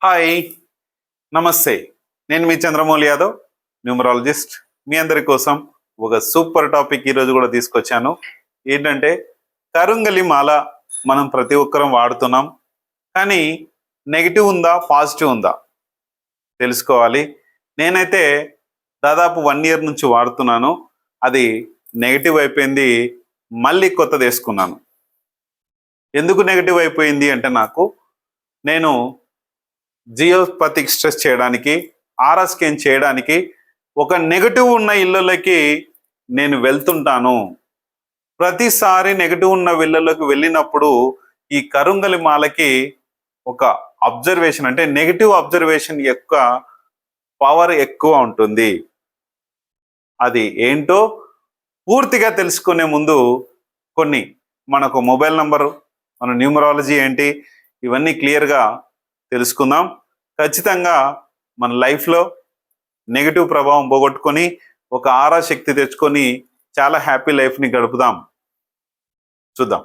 Hi, నమస్తే. నేను మీ Chandramouli Yadav, numerologist. మీ అందరి కోసం ఒక సూపర్ టాపిక్ ఈరోజు కూడా తీసుకొచ్చాను. ఏంటంటే కరుంగలి మాల మనం ప్రతి ఒక్కరం వాడుతున్నాం. కానీ నెగిటివ్ ఉందా, పాజిటివ్ ఉందా తెలుసుకోవాలి. నేనైతే దాదాపు 1 ఇయర్ నుంచి వాడుతున్నాను. అది నెగిటివ్ అయిపోయింది, మళ్ళీ కొత్తది వేసుకున్నాను. ఎందుకు నెగిటివ్ అయిపోయింది అంటే నేను జియోపతిక్ స్ట్రెస్ చేయడానికి, ఆరా స్కాన్ చేయడానికి ఒక నెగటివ్ ఉన్న ఇళ్ళలోకి నేను వెళ్తుంటాను. ప్రతిసారి నెగటివ్ ఉన్న ఇళ్ళలోకి వెళ్ళినప్పుడు ఈ కరుంగలి మాలకి ఒక అబ్జర్వేషన్, అంటే నెగటివ్ అబ్జర్వేషన్ యొక్క పవర్ ఎక్కువ ఉంటుంది. అది ఏంటో పూర్తిగా తెలుసుకునే ముందు కొన్ని మనకు మొబైల్ నంబరు, మన న్యూమరాలజీ ఏంటి, ఇవన్నీ క్లియర్గా తెలుసుకుందాం. ఖచ్చితంగా మన లైఫ్లో నెగిటివ్ ప్రభావం పోగొట్టుకొని ఒక ఆరా శక్తి తెచ్చుకొని చాలా హ్యాపీ లైఫ్ని గడుపుదాం. చూద్దాం.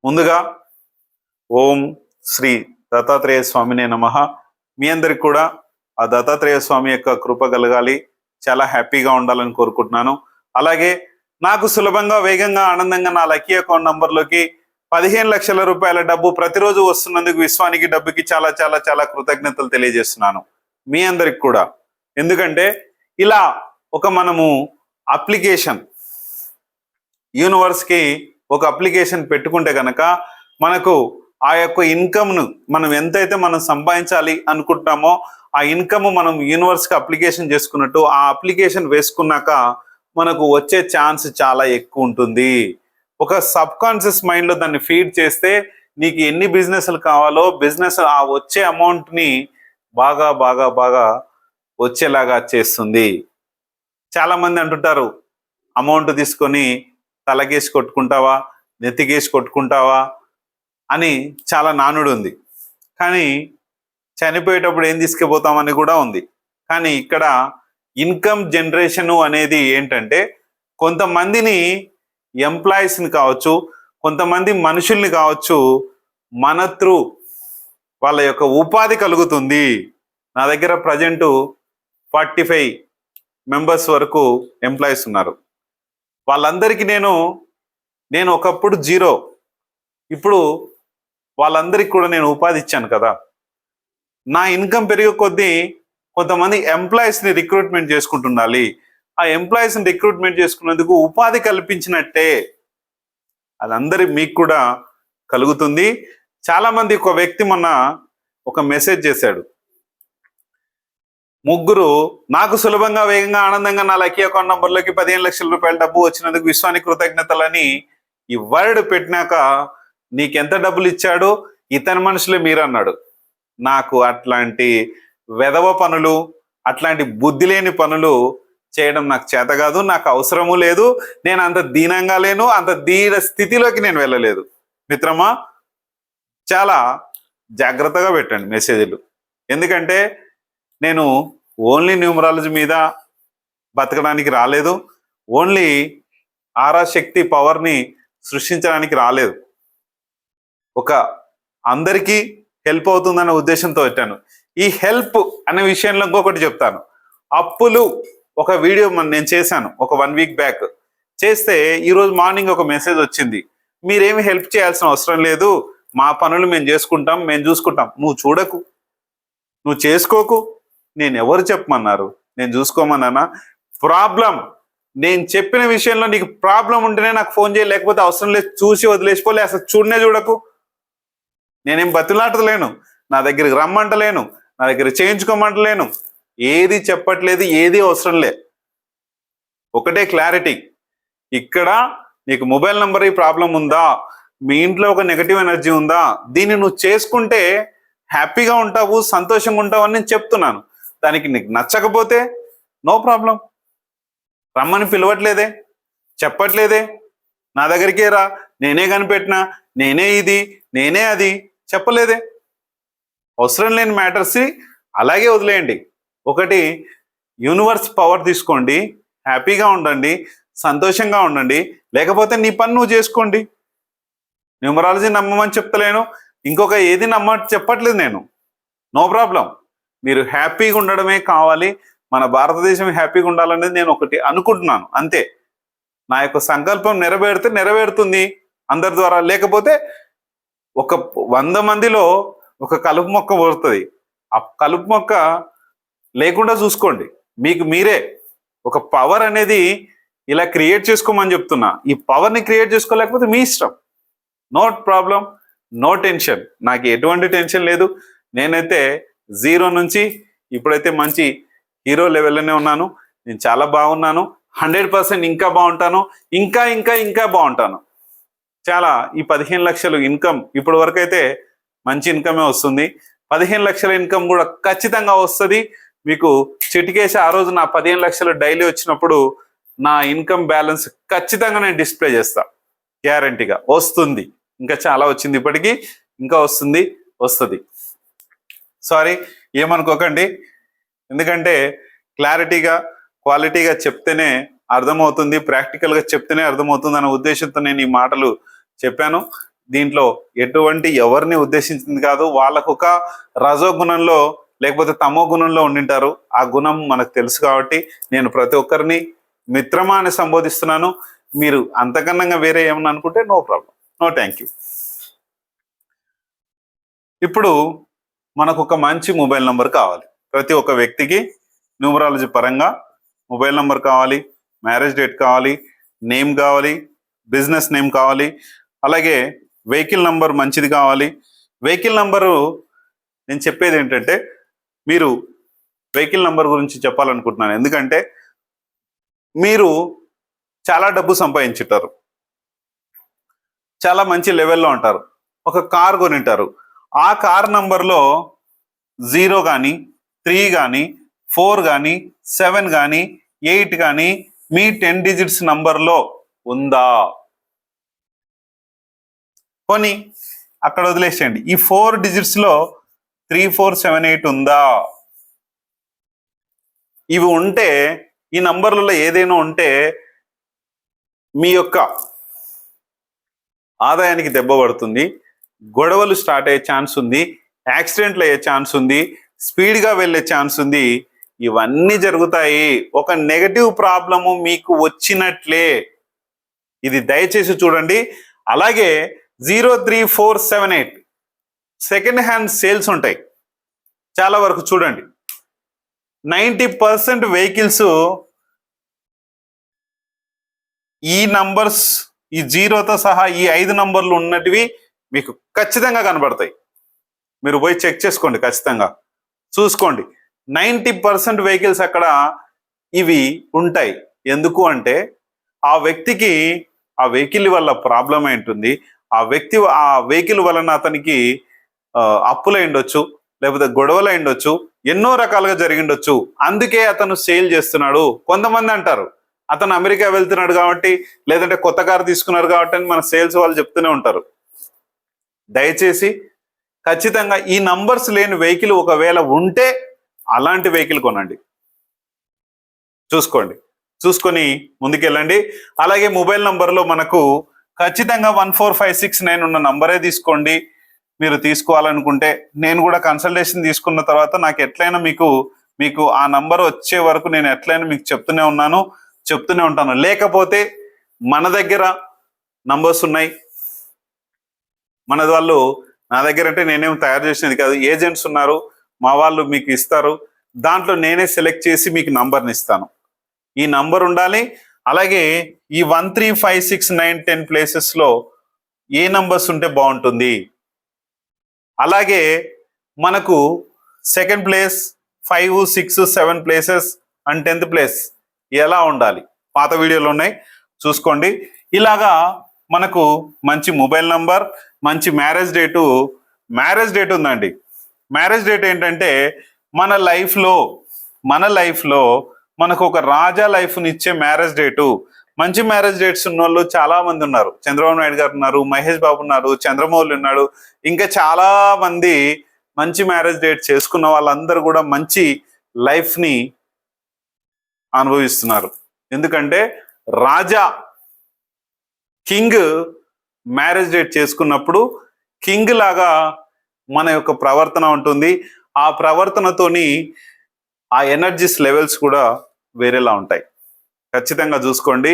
ముందుగా ఓం శ్రీ దత్తాత్రేయ స్వామినే నమః. మీ అందరికి కూడా ఆ దత్తాత్రేయ స్వామి యొక్క కృప కలగాలి, చాలా హ్యాపీగా ఉండాలని కోరుకుంటున్నాను. అలాగే నాకు సులభంగా, వేగంగా, ఆనందంగా నా లక్కీ అకౌంట్ నంబర్లోకి 15 లక్షల రూపాయల డబ్బు ప్రతిరోజు వస్తున్నందుకు విశ్వానికి, డబ్బుకి చాలా చాలా చాలా కృతజ్ఞతలు తెలియజేస్తున్నాను మీ అందరికి కూడా. ఎందుకంటే ఇలా మనము అప్లికేషన్, యూనివర్స్కి ఒక అప్లికేషన్ పెట్టుకుంటే కనుక మనకు ఆ యొక్క ఇన్కమ్ను మనం ఎంతైతే మనం సంపాదించాలి అనుకుంటున్నామో ఆ ఇన్కమ్ మనం యూనివర్స్కి అప్లికేషన్ చేసుకున్నట్టు, ఆ అప్లికేషన్ వేసుకున్నాక మనకు వచ్చే ఛాన్స్ చాలా ఎక్కువ ఉంటుంది. ఒక సబ్ కాన్షియస్ మైండ్లో దాన్ని ఫీడ్ చేస్తే నీకు ఎన్ని బిజినెస్లు కావాలో బిజినెస్ ఆ వచ్చే అమౌంట్ని బాగా బాగా బాగా వచ్చేలాగా చేస్తుంది. చాలామంది అంటుంటారు, అమౌంట్ తీసుకొని తలకేసి కొట్టుకుంటావా, నెత్తికేసి కొట్టుకుంటావా అని చాలా నానుడు ఉంది. కానీ చనిపోయేటప్పుడు ఏం తీసుకుపోతామని కూడా ఉంది. కానీ ఇక్కడ ఇన్కమ్ జనరేషను అనేది ఏంటంటే కొంతమందిని, ఎంప్లాయీస్ని కావచ్చు, కొంతమంది మనుషుల్ని కావచ్చు, మన త్రూ వాళ్ళ యొక్క ఉపాధి కలుగుతుంది. నా దగ్గర ప్రజెంట్ 45 మెంబర్స్ వరకు ఎంప్లాయీస్ ఉన్నారు. వాళ్ళందరికీ నేను ఒకప్పుడు 0, ఇప్పుడు వాళ్ళందరికీ కూడా నేను ఉపాధి ఇచ్చాను కదా. నా ఇన్కమ్ పెరిగే కొద్దీ కొంతమంది ఎంప్లాయీస్ని రిక్రూట్మెంట్ చేసుకుంటుండాలి. ఆ ఎంప్లాయీస్ని రిక్రూట్మెంట్ చేసుకున్నందుకు ఉపాధి కల్పించినట్టే. అది మీకు కూడా కలుగుతుంది. చాలామంది, ఒక వ్యక్తి మొన్న ఒక మెసేజ్ చేశాడు, 3 నాకు సులభంగా, వేగంగా, ఆనందంగా నా లక్కీ అకౌంట్ నంబర్లోకి 15 లక్షల రూపాయల డబ్బు వచ్చినందుకు విశ్వానికి కృతజ్ఞతలని ఈ వర్డ్ పెట్టినాక నీకెంత డబ్బులు ఇచ్చాడు ఇతని మనుషులే మీరు అన్నాడు. నాకు అట్లాంటి వెధవ పనులు, అట్లాంటి బుద్ధి లేని పనులు చేయడం నాకు చేత కాదు, నాకు అవసరము లేదు. నేను అంత దీనంగా లేను, అంత దీన స్థితిలోకి నేను వెళ్ళలేదు. మిత్రమా, చాలా జాగ్రత్తగా పెట్టండి మెసేజ్లు. ఎందుకంటే నేను ఓన్లీ న్యూమరాలజీ మీద బతకడానికి రాలేదు, ఓన్లీ ఆరా శక్తి పవర్ని సృష్టించడానికి రాలేదు. అందరికీ హెల్ప్ అవుతుందనే ఉద్దేశంతో పెట్టాను. ఈ హెల్ప్ అనే విషయంలో ఇంకొకటి చెప్తాను. అప్పులు ఒక వీడియో నేను చేశాను ఒక 1 వీక్ బ్యాక్. చేస్తే ఈరోజు మార్నింగ్ ఒక మెసేజ్ వచ్చింది, మీరేమి హెల్ప్ చేయాల్సిన అవసరం లేదు, మా పనులు మేము చేసుకుంటాం, మేము చూసుకుంటాం. నువ్వు చూడకు, నువ్వు చేసుకోకు. నేను ఎవరు చెప్పమన్నారు? నేను చూసుకోమన్నానా? ప్రాబ్లం, నేను చెప్పిన విషయంలో నీకు ప్రాబ్లం ఉంటేనే నాకు ఫోన్ చేయ, లేకపోతే అవసరం లేదు, చూసి వదిలేసిపోలే, అసలు చూడకు. నేనేం బతిలాటలేను, నా దగ్గరికి రమ్మంటలేను, నా దగ్గర చేయించుకోమంటలేను, ఏది చెప్పట్లేదు, ఏది అవసరం లే. ఒకటే క్లారిటీ, ఇక్కడ నీకు మొబైల్ నంబర్ ఈ ప్రాబ్లం ఉందా, మీ ఇంట్లో ఒక నెగటివ్ ఎనర్జీ ఉందా, దీన్ని నువ్వు చేసుకుంటే హ్యాపీగా ఉంటావు, సంతోషంగా ఉంటావు అని నేను చెప్తున్నాను. దానికి నీకు నచ్చకపోతే నో ప్రాబ్లం, రమ్మని పిలవట్లేదే, చెప్పట్లేదే, నా దగ్గరికే రా, నేనే కనిపెట్టినా, నేనే ఇది, నేనే అది చెప్పలేదే. అవసరం లేని మ్యాటర్స్ అలాగే వదిలేయండి. ఒకటి, యూనివర్స్ పవర్ తీసుకోండి, హ్యాపీగా ఉండండి, సంతోషంగా ఉండండి, లేకపోతే నీ పని నువ్వు చేసుకోండి. న్యూమరాలజీ నమ్మమని చెప్తలేను, ఇంకొక ఏది చెప్పట్లేదు నేను. No problem. మీరు హ్యాపీగా ఉండడమే కావాలి, మన భారతదేశం హ్యాపీగా ఉండాలనేది నేను ఒకటి అనుకుంటున్నాను అంతే. నా యొక్క సంకల్పం నెరవేరుతుంది అందరి ద్వారా. లేకపోతే ఒక 100 మందిలో ఒక కలుపు మొక్క పోతుంది. ఆ కలుపు మొక్క లేకుండా చూసుకోండి. మీకు మీరే ఒక పవర్ అనేది ఇలా క్రియేట్ చేసుకోమని చెప్తున్నా. ఈ పవర్ని క్రియేట్ చేసుకోలేకపోతే మీ ఇష్టం. No problem, no tension. నాకు ఎటువంటి టెన్షన్ లేదు. నేనైతే 0 నుంచి ఇప్పుడైతే మంచి హీరో లెవెల్లోనే ఉన్నాను. నేను చాలా బాగున్నాను. 100% ఇంకా బాగుంటాను. ఇంకా ఇంకా ఇంకా బాగుంటాను. చాలా ఈ 15 లక్షలు ఇన్కమ్ ఇప్పటి వరకు అయితే మంచి ఇన్కమే వస్తుంది. 15 లక్షల ఇన్కమ్ కూడా ఖచ్చితంగా వస్తుంది. మీకు చిటికేసి ఆ రోజు నా 15 లక్షలు డైలీ వచ్చినప్పుడు నా ఇన్కమ్ బ్యాలెన్స్ ఖచ్చితంగా నేను డిస్ప్లే చేస్తా. గ్యారంటీగా వస్తుంది. ఇంకా చాలా వచ్చింది ఇప్పటికీ, ఇంకా వస్తుంది. సారీ, ఏమనుకోకండి. ఎందుకంటే క్లారిటీగా క్వాలిటీగా చెప్తేనే అర్థమవుతుంది, ప్రాక్టికల్గా చెప్తేనే అర్థమవుతుంది అనే ఉద్దేశంతో నేను ఈ మాటలు చెప్పాను. దీంట్లో ఎటువంటి ఎవరిని ఉద్దేశించింది కాదు. వాళ్ళకు ఒక రజో గుణంలో లేకపోతే తమో గుణంలో ఉండింటారు. ఆ గుణం మనకు తెలుసు కాబట్టి నేను ప్రతి ఒక్కరిని మిత్రమా అని సంబోధిస్తున్నాను. మీరు అంతకన్నా వేరే ఏమన్నా అనుకుంటే no problem, no thank you. ఇప్పుడు మనకు ఒక మంచి మొబైల్ నంబర్ కావాలి. ప్రతి ఒక్క వ్యక్తికి న్యూమరాలజీ పరంగా మొబైల్ నంబర్ కావాలి, మ్యారేజ్ డేట్ కావాలి, నేమ్ కావాలి, బిజినెస్ నేమ్ కావాలి, అలాగే వెహికల్ నంబర్ మంచిది కావాలి. వెహికల్ నంబరు నేను చెప్పేది ఏంటంటే, మీరు వెహికల్ నంబర్ గురించి చెప్పాలనుకుంటున్నాను. ఎందుకంటే మీరు చాలా డబ్బు సంపాదించుంటారు, చాలా మంచి లెవెల్లో ఉంటారు, ఒక కార్ కొనింటారు. ఆ కార్ నంబర్లో 0 కానీ 3 కానీ 4 కానీ 7 కానీ 8 కానీ మీ 10 డిజిట్స్ నంబర్లో ఉందా? కొని అక్కడ వదిలేసేయండి. ఈ 4 డిజిట్స్లో 3, 4, 7, 8 ఉందా? ఇవి ఉంటే, ఈ నంబర్లలో ఏదైనా ఉంటే మీ యొక్క ఆదాయానికి దెబ్బ పడుతుంది, గొడవలు స్టార్ట్ అయ్యే ఛాన్స్ ఉంది, యాక్సిడెంట్లు అయ్యే ఛాన్స్ ఉంది, స్పీడ్గా వెళ్ళే ఛాన్స్ ఉంది. ఇవన్నీ జరుగుతాయి. ఒక నెగటివ్ ప్రాబ్లము మీకు వచ్చినట్లే. ఇది దయచేసి చూడండి. అలాగే 0, 3, 4, 7, 8 సెకండ్ హ్యాండ్ సేల్స్ ఉంటాయి చాలా వరకు. చూడండి, 90% వెహికల్స్ ఈ నంబర్స్, ఈ 0తో సహా ఈ 5 నంబర్లు ఉన్నటివి మీకు ఖచ్చితంగా కనబడతాయి. మీరు పోయి చెక్ చేసుకోండి, ఖచ్చితంగా చూసుకోండి. 90% వెహికల్స్ అక్కడ ఇవి ఉంటాయి. ఎందుకు అంటే ఆ వ్యక్తికి ఆ వెహికల్ వల్ల ప్రాబ్లం ఏంటుంది, ఆ వెహికల్ వలన అతనికి అప్పులు ఉండొచ్చు, లేకపోతే గొడవలు ఉండొచ్చు, ఎన్నో రకాలుగా జరిగిండొచ్చు. అందుకే అతను సేల్ చేస్తున్నాడు. కొంతమంది అంటారు అతను అమెరికా వెళ్తున్నాడు కాబట్టి, లేదంటే కొత్త కారు తీసుకున్నారు కాబట్టి అని మన సేల్స్ వాళ్ళు చెప్తూనే ఉంటారు. దయచేసి ఖచ్చితంగా ఈ నంబర్స్ లేని వెహికల్ ఒకవేళ ఉంటే అలాంటి వెహికల్ కొనండి. చూసుకొని ముందుకెళ్ళండి. అలాగే మొబైల్ నంబర్లో మనకు ఖచ్చితంగా 14569 ఉన్న నంబరే తీసుకోండి. మీరు తీసుకోవాలనుకుంటే నేను కూడా కన్సల్టేషన్ తీసుకున్న తర్వాత నాకు ఎట్లయినా మీకు ఆ నంబర్ వచ్చే వరకు నేను ఎట్లయినా మీకు చెప్తూనే ఉంటాను. లేకపోతే మన దగ్గర నంబర్స్ ఉన్నాయి, మన వాళ్ళు, నా దగ్గర అంటే నేనేం తయారు చేసినది కాదు, ఏజెంట్స్ ఉన్నారు, మా వాళ్ళు మీకు ఇస్తారు. దాంట్లో నేనే సెలెక్ట్ చేసి మీకు నంబర్ని ఇస్తాను. ఈ నంబర్ ఉండాలి. అలాగే ఈ 1, 3, 5, 6, 9, 10 ప్లేసెస్లో ఏ నంబర్స్ ఉంటే బాగుంటుంది. అలాగే మనకు second place, 5, 6, 7 places and 10th place ఎలా ఉండాలి, పాత వీడియోలు ఉన్నాయి, చూసుకోండి. ఇలాగా మనకు మంచి మొబైల్ నంబర్, మంచి మ్యారేజ్ డేట్ ఉందండి. మ్యారేజ్ డేట్ ఏంటంటే మన లైఫ్లో మనకు ఒక రాజా లైఫ్ని ఇచ్చే మ్యారేజ్ డేటు. మంచి మ్యారేజ్ డేట్స్ ఉన్న వాళ్ళు చాలా మంది ఉన్నారు. చంద్రబాబు నాయుడు గారు ఉన్నారు, మహేష్ బాబు ఉన్నారు, చంద్రమౌళి ఉన్నాడు, ఇంకా చాలా మంది మంచి మ్యారేజ్ డేట్ చేసుకున్న వాళ్ళందరూ కూడా మంచి లైఫ్ని అనుభవిస్తున్నారు. ఎందుకంటే రాజా కింగ్ మ్యారేజ్ డేట్ చేసుకున్నప్పుడు కింగ్ లాగా మన యొక్క ప్రవర్తన ఉంటుంది. ఆ ప్రవర్తనతోని ఆ ఎనర్జీస్ లెవెల్స్ కూడా వేరేలా ఉంటాయి. ఖచ్చితంగా చూసుకోండి.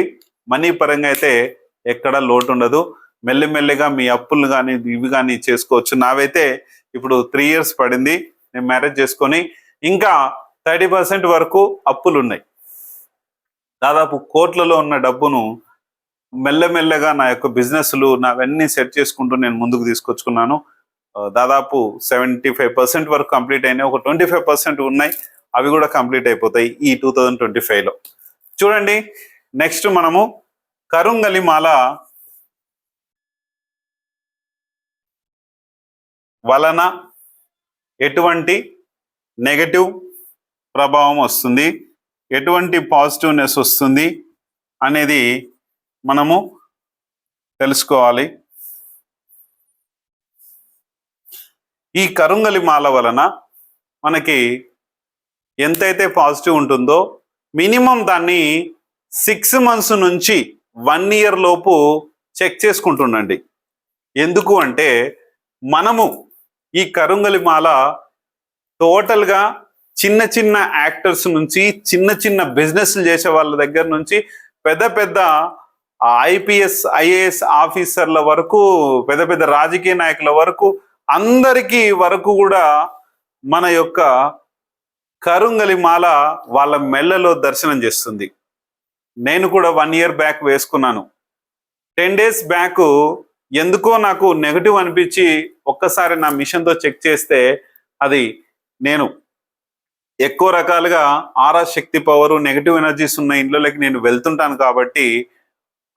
మనీ పరంగా అయితే ఎక్కడ లోటు ఉండదు. మెల్లిమెల్లిగా మీ అప్పులు కానీ ఇవి కానీ చేసుకోవచ్చు. నావైతే ఇప్పుడు 3 years పడింది నేను మ్యారేజ్ చేసుకొని. ఇంకా 30% వరకు అప్పులు ఉన్నాయి. దాదాపు కోట్లలో ఉన్న డబ్బును మెల్లమెల్లగా నా యొక్క బిజినెస్లు నావన్నీ సెట్ చేసుకుంటూ నేను ముందుకు తీసుకొచ్చుకున్నాను. దాదాపు 75% వరకు కంప్లీట్ అయినాయి. ఒక 25% ఉన్నాయి, అవి కూడా కంప్లీట్ అయిపోతాయి ఈ 2025లో. చూడండి, నెక్స్ట్ మనము కరుంగలి మాల వలన ఎటువంటి నెగటివ్ ప్రభావం వస్తుంది, ఎటువంటి పాజిటివ్నెస్ వస్తుంది అనేది మనము తెలుసుకోవాలి. ఈ కరుంగలి మాల వలన మనకి ఎంతైతే పాజిటివ్ ఉంటుందో మినిమం దాన్ని 6 months నుంచి 1 year లోపు చెక్ చేసుకుంటుండండి. ఎందుకు అంటే మనము ఈ కరుంగలి మాల టోటల్గా చిన్న చిన్న యాక్టర్స్ నుంచి, చిన్న చిన్న బిజినెస్లు చేసే వాళ్ళ దగ్గర నుంచి, పెద్ద పెద్ద IPS IAS ఆఫీసర్ల వరకు, పెద్ద పెద్ద రాజకీయ నాయకుల వరకు, అందరికీ వరకు కూడా మన యొక్క కరుంగలి మాల వాళ్ళ మెళ్ళలో దర్శనం చేస్తుంది. నేను కూడా 1 year బ్యాక్ వేసుకున్నాను. 10 days బ్యాక్ ఎందుకో నాకు నెగటివ్ అనిపించి ఒక్కసారి నా మిషన్తో చెక్ చేస్తే అది నేను ఎక్కువ రకాలుగా ఆరా శక్తి పవరు నెగటివ్ ఎనర్జీస్ ఉన్న ఇంట్లోకి నేను వెళ్తుంటాను కాబట్టి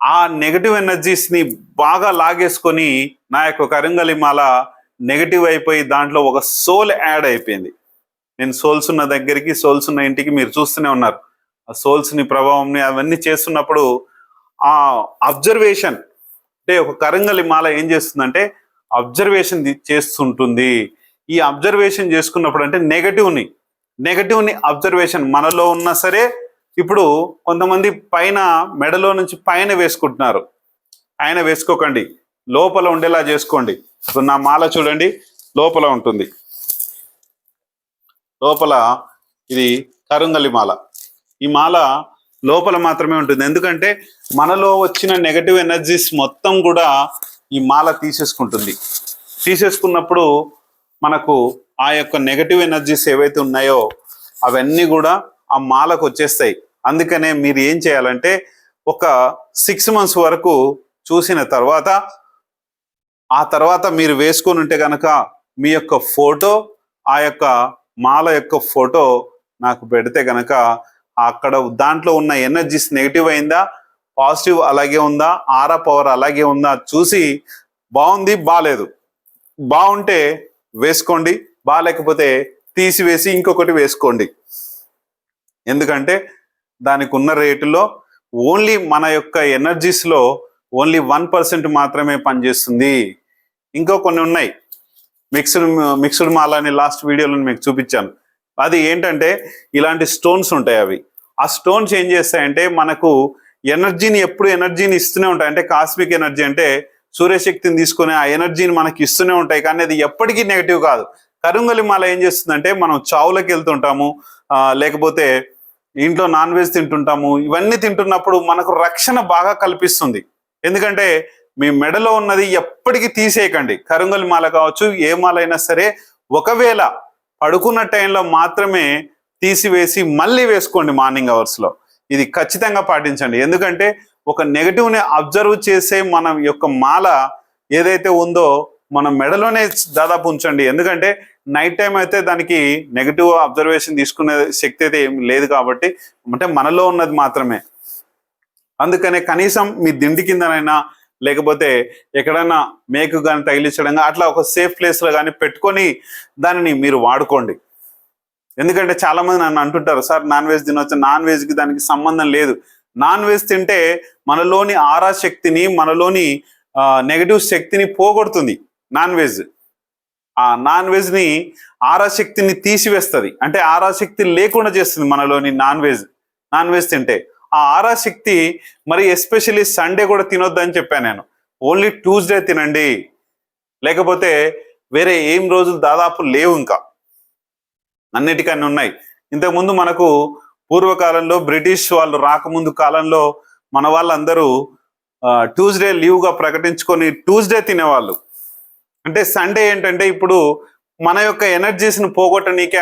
ఆ నెగటివ్ ఎనర్జీస్ని బాగా లాగేసుకొని నా యొక్క కరుంగలి మాల నెగటివ్ అయిపోయి దాంట్లో ఒక సోల్ యాడ్ అయిపోయింది. నేను సోల్స్ ఉన్న దగ్గరికి, సోల్స్ ఉన్న ఇంటికి మీరు చూస్తూనే ఉన్నారు. ఆ సోల్స్ని ప్రభావంని అవన్నీ చేస్తున్నప్పుడు ఆ అబ్జర్వేషన్ అంటే ఒక కరుంగలి మాల ఏం చేస్తుందంటే అబ్జర్వేషన్ చేస్తుంటుంది. ఈ అబ్జర్వేషన్ చేసుకున్నప్పుడు అంటే నెగటివ్ని అబ్జర్వేషన్ మనలో ఉన్నా సరే, ఇప్పుడు కొంతమంది పైన మెడలో నుంచి పైన వేసుకుంటున్నారు. ఆయన వేసుకోకండి, లోపల ఉండేలా చేసుకోండి. ఇప్పుడు నా మాల చూడండి, లోపల ఉంటుంది. లోపల ఇది కరుంగలి మాల. ఈ మాల లోపల మాత్రమే ఉంటుంది. ఎందుకంటే మనలో వచ్చిన నెగటివ్ ఎనర్జీస్ మొత్తం కూడా ఈ మాల తీసేసుకుంటుంది. తీసేసుకున్నప్పుడు మనకు ఆ యొక్క నెగటివ్ ఎనర్జీస్ ఏవైతే ఉన్నాయో అవన్నీ కూడా ఆ మాలకు వచ్చేస్తాయి. అందుకనే మీరు ఏం చేయాలంటే ఒక 6 months వరకు చూసిన తర్వాత, ఆ తర్వాత మీరు వేసుకొని ఉంటే కనుక మీ యొక్క ఫోటో, ఆ యొక్క మాల యొక్క ఫోటో నాకు పెడితే కనుక అక్కడ దాంట్లో ఉన్న ఎనర్జీస్ నెగిటివ్ అయిందా, పాజిటివ్ అలాగే ఉందా, ఆరా పవర్ అలాగే ఉందా చూసి బాగుంది, బాగాలేదు, బాగుంటే వేసుకోండి, బాగాలేకపోతే తీసివేసి ఇంకొకటి వేసుకోండి. ఎందుకంటే దానికి ఉన్న రేటులో ఓన్లీ మన యొక్క ఎనర్జీస్లో ఓన్లీ 1% మాత్రమే పనిచేస్తుంది. ఇంకో కొన్ని ఉన్నాయి, మిక్స్డ్ మాల అని లాస్ట్ వీడియోలో మీకు చూపించాను. అది ఏంటంటే ఇలాంటి స్టోన్స్ ఉంటాయి. అవి ఆ స్టోన్స్ ఏం చేస్తాయంటే మనకు ఎప్పుడు ఎనర్జీని ఇస్తూనే ఉంటాయి. అంటే కాస్మిక్ ఎనర్జీ అంటే సూర్యశక్తిని తీసుకుని ఆ ఎనర్జీని మనకి ఇస్తూనే ఉంటాయి, కానీ అది ఎప్పటికీ నెగిటివ్ కాదు. కరుంగలి మాల ఏం చేస్తుందంటే మనం చావులకు వెళ్తుంటాము, లేకపోతే ఇంట్లో నాన్ వెజ్ తింటుంటాము. ఇవన్నీ తింటున్నప్పుడు మనకు రక్షణ బాగా కల్పిస్తుంది. ఎందుకంటే మీ మెడలో ఉన్నది ఎప్పటికీ తీసేయకండి. కరుంగలి మాల కావచ్చు, ఏ మాల అయినా సరే, ఒకవేళ పడుకున్న టైంలో మాత్రమే తీసివేసి మళ్ళీ వేసుకోండి మార్నింగ్ అవర్స్లో. ఇది ఖచ్చితంగా పాటించండి. ఎందుకంటే ఒక నెగటివ్ని అబ్జర్వ్ చేసే మన యొక్క మాల ఏదైతే ఉందో మన మెడలోనే దాదాపు ఉంచండి. ఎందుకంటే నైట్ టైం అయితే దానికి నెగటివ్ అబ్జర్వేషన్ తీసుకునే శక్తి అయితే ఏమి లేదు కాబట్టి, అంటే మనలో ఉన్నది మాత్రమే. అందుకనే కనీసం మీ దిండి కిందనైనా లేకపోతే ఎక్కడైనా మేకు కానీ తగిలించడం అట్లా ఒక సేఫ్ ప్లేస్లో కానీ పెట్టుకొని దానిని మీరు వాడుకోండి. ఎందుకంటే చాలామంది నన్ను అంటుంటారు, సార్ నాన్ వెజ్ తినొచ్చు. నాన్ వెజ్కి దానికి సంబంధం లేదు. నాన్ వెజ్ తింటే మనలోని ఆరా శక్తిని, మనలోని నెగటివ్ శక్తిని పోగొడుతుంది నాన్ వెజ్. ఆ నాన్ వెజ్ని ఆరాశక్తిని తీసివేస్తుంది, అంటే ఆరాశక్తి లేకుండా చేస్తుంది మనలోని నాన్ వెజ్ తింటే. ఆ ఆరాశక్తి మరి ఎస్పెషల్లీ సండే కూడా తినొద్దని చెప్పాను నేను. ఓన్లీ ట్యూస్డే తినండి. లేకపోతే వేరే ఏం రోజులు దాదాపు లేవు, ఇంకా అన్నిటికన్నీ ఉన్నాయి. ఇంతకుముందు మనకు పూర్వకాలంలో బ్రిటిష్ వాళ్ళు రాకముందు కాలంలో మన వాళ్ళందరూ ట్యూస్డే లీవ్గా ప్రకటించుకొని ట్యూస్డే తినేవాళ్ళు. అంటే సండే ఏంటంటే ఇప్పుడు మన యొక్క ఎనర్జీస్ని పోగొట్టనీక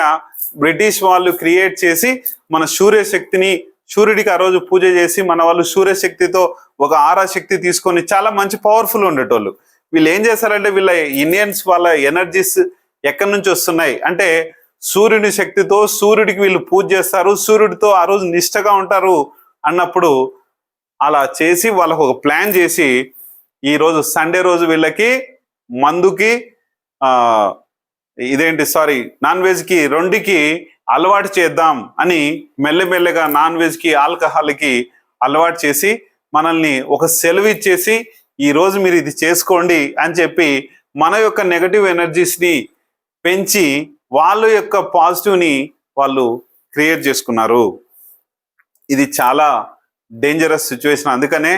బ్రిటిష్ వాళ్ళు క్రియేట్ చేసి మన సూర్యశక్తిని, సూర్యుడికి ఆ రోజు పూజ చేసి మన వాళ్ళు సూర్యశక్తితో ఒక ఆరా శక్తి తీసుకొని చాలా మంచి పవర్ఫుల్ ఉండేటోళ్ళు. వీళ్ళు ఏం చేస్తారంటే వీళ్ళ ఇండియన్స్ వాళ్ళ ఎనర్జీస్ ఎక్కడి నుంచి వస్తున్నాయి అంటే సూర్యుని శక్తితో సూర్యుడికి వీళ్ళు పూజ చేస్తారు, సూర్యుడితో ఆ రోజు నిష్టగా ఉంటారు అన్నప్పుడు అలా చేసి వాళ్ళకు ఒక ప్లాన్ చేసి ఈ రోజు సండే రోజు వీళ్ళకి మందుకి నాన్ వెజ్కి రెండుకి అలవాటు చేద్దాం అని మెల్లమెల్లగా నాన్ వెజ్కి ఆల్కహాల్కి అలవాటు చేసి మనల్ని ఒక సెలవు ఇచ్చేసి ఈ రోజు మీరు ఇది చేసుకోండి అని చెప్పి మన యొక్క నెగటివ్ ఎనర్జీస్ని పెంచి వాళ్ళ యొక్క పాజిటివ్ని వాళ్ళు క్రియేట్ చేసుకున్నారు. ఇది చాలా డేంజరస్ సిచ్యువేషన్. అందుకనే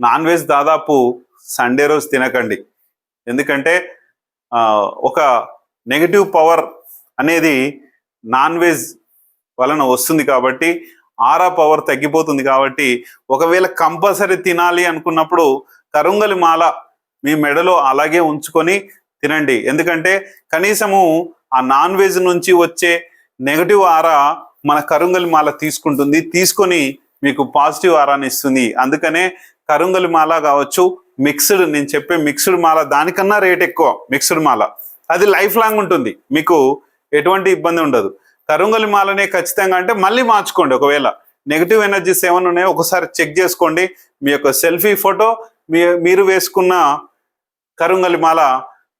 నాన్ వెజ్ దాదాపు సండే రోజు తినకండి. ఎందుకంటే ఒక నెగటివ్ పవర్ అనేది నాన్ వెజ్ వలన వస్తుంది కాబట్టి, ఆరా పవర్ తగ్గిపోతుంది కాబట్టి ఒకవేళ కంపల్సరీ తినాలి అనుకున్నప్పుడు కరుంగలి మాల మీ మెడలో అలాగే ఉంచుకొని తినండి. ఎందుకంటే కనీసము ఆ నాన్ వెజ్ నుంచి వచ్చే నెగటివ్ ఆరా మన కరుంగలి మాల తీసుకుంటుంది, తీసుకొని మీకు పాజిటివ్ ఆరాన్ని ఇస్తుంది. అందుకనే కరుంగలి మాల కావచ్చు, మిక్స్డ్, నేను చెప్పే మిక్స్డ్ మాల దానికన్నా రేట్ ఎక్కువ. మిక్స్డ్ మాల అది లైఫ్ లాంగ్ ఉంటుంది, మీకు ఎటువంటి ఇబ్బంది ఉండదు. కరుంగలి మాలనే ఖచ్చితంగా అంటే మళ్ళీ మార్చుకోండి. ఒకవేళ నెగిటివ్ ఎనర్జీస్ ఏమైనా ఉన్నాయో ఒకసారి చెక్ చేసుకోండి. మీ యొక్క సెల్ఫీ ఫోటో, మీరు వేసుకున్న కరుంగలి మాల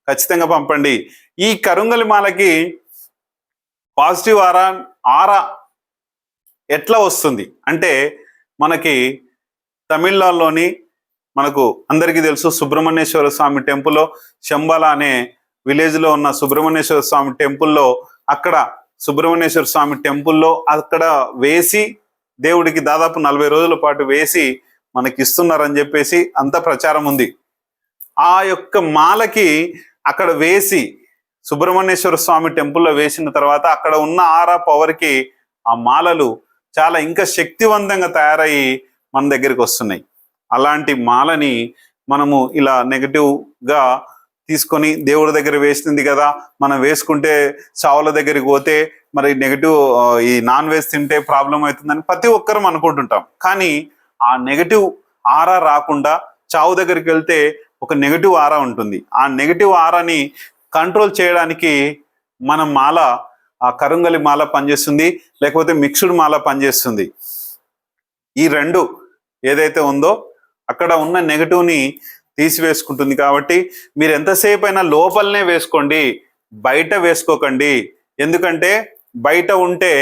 ఖచ్చితంగా పంపండి. ఈ కరుంగలి మాలకి పాజిటివ్ ఆరా ఎట్లా వస్తుంది అంటే మనకి తమిళనాడులోని మనకు అందరికీ తెలుసు సుబ్రహ్మణ్యేశ్వర స్వామి టెంపుల్లో, శంబాల అనే విలేజ్లో ఉన్న సుబ్రహ్మణ్యేశ్వర స్వామి టెంపుల్లో, అక్కడ సుబ్రహ్మణ్యేశ్వర స్వామి టెంపుల్లో అక్కడ వేసి దేవుడికి దాదాపు 40 రోజుల పాటు వేసి మనకి ఇస్తున్నారని చెప్పేసి అంత ప్రచారం ఉంది. ఆ యొక్క మాలకి అక్కడ వేసి సుబ్రహ్మణ్యేశ్వర స్వామి టెంపుల్లో వేసిన తర్వాత అక్కడ ఉన్న ఆరా పవర్కి ఆ మాలలు చాలా ఇంకా శక్తివంతంగా తయారయ్యి మన దగ్గరికి వస్తున్నాయి. అలాంటి మాలని మనము ఇలా నెగటివ్గా తీసుకొని దేవుడి దగ్గర వేసింది కదా మనం వేసుకుంటే చావుల దగ్గరికి పోతే మరి నెగటివ్ ఈ నాన్ వెజ్ తింటే ప్రాబ్లం అవుతుందని ప్రతి ఒక్కరం అనుకుంటుంటాం. కానీ ఆ నెగటివ్ ఆరా రాకుండా చావు దగ్గరికి వెళ్తే ఒక నెగటివ్ ఆరా ఉంటుంది. ఆ నెగటివ్ ఆరాని కంట్రోల్ చేయడానికి మన మాల, ఆ కరుంగలి మాల పనిచేస్తుంది, లేకపోతే మిక్స్డ్ మాల పనిచేస్తుంది. ఈ రెండు ఏదైతే ఉందో అక్కడ ఉన్న నెగటివ్ని తీసివేసుకుంటుంది. కాబట్టి మీరు ఎంతసేపు అయినా లోపలనే వేసుకోండి, బయట వేసుకోకండి. ఎందుకంటే బయట ఉంటే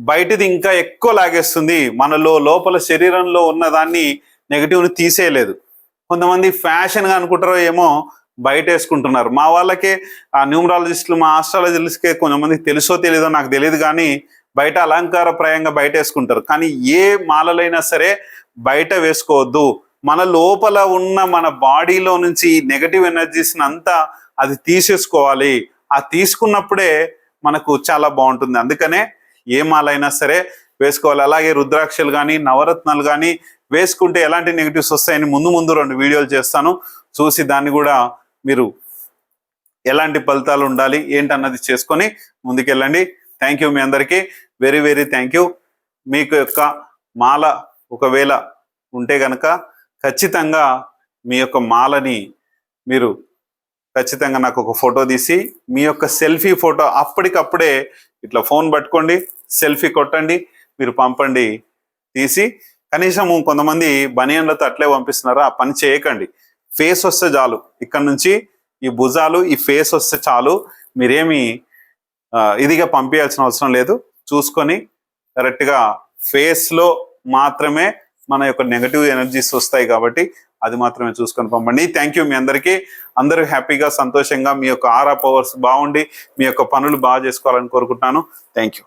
బయటది ఇంకా ఎక్కువ లాగేస్తుంది. మనలో లోపల శరీరంలో ఉన్న దాన్ని నెగటివ్ని తీసేయలేదు. కొంతమంది ఫ్యాషన్గా అనుకుంటారో ఏమో బయట వేసుకుంటున్నారు. మా వాళ్ళకే ఆ న్యూమరాలజిస్టులు, మా ఆస్ట్రాలజిస్ట్కే కొంతమందికి తెలుసో తెలీదో నాకు తెలియదు, కానీ బయట అలంకారప్రాయంగా బయట వేసుకుంటారు. కానీ ఏ మాలలైనా సరే బయట వేసుకోవద్దు. మన లోపల ఉన్న మన బాడీలో నుంచి నెగటివ్ ఎనర్జీస్ని అంతా అది తీసేసుకోవాలి. ఆ తీసుకున్నప్పుడే మనకు చాలా బాగుంటుంది. అందుకనే ఏ మాలైనా సరే వేసుకోవాలి. అలాగే రుద్రాక్షలు కానీ నవరత్నాలు కానీ వేసుకుంటే ఎలాంటి నెగిటివ్స్ వస్తాయని ముందు 2 వీడియోలు చేస్తాను. చూసి దాన్ని కూడా మీరు ఎలాంటి ఫలితాలు ఉండాలి ఏంటన్నది చేసుకొని ముందుకెళ్ళండి. థ్యాంక్ యూ మీ అందరికీ, వెరీ వెరీ థ్యాంక్ యూ. మీకు యొక్క మాల ఒకవేళ ఉంటే కనుక ఖచ్చితంగా మీ యొక్క మాలని మీరు ఖచ్చితంగా నాకు ఒక ఫోటో తీసి మీ యొక్క సెల్ఫీ ఫోటో అప్పటికప్పుడే ఇట్లా ఫోన్ పట్టుకోండి, సెల్ఫీ కొట్టండి, మీరు పంపండి తీసి. కనీసము కొంతమంది బనియన్లతో అట్లే పంపిస్తున్నారు, ఆ పని చేయకండి. ఫేస్ వస్తే చాలు, ఇక్కడ నుంచి ఈ భుజాలు, ఈ ఫేస్ వస్తే చాలు. మీరేమి ఇదిగా పంపించాల్సిన అవసరం లేదు. చూసుకొని కరెక్ట్గా ఫేస్లో మాత్రమే మన యొక్క నెగటివ్ ఎనర్జీస్ వస్తాయి కాబట్టి అది మాత్రమే చూసుకొని పంపండి. థ్యాంక్ యూ మీ అందరికీ. అందరూ హ్యాపీగా సంతోషంగా మీ యొక్క ఆరా పవర్స్ బాగుండి మీ యొక్క పనులు బాగా చేసుకోవాలని కోరుకుంటున్నాను. Thank you.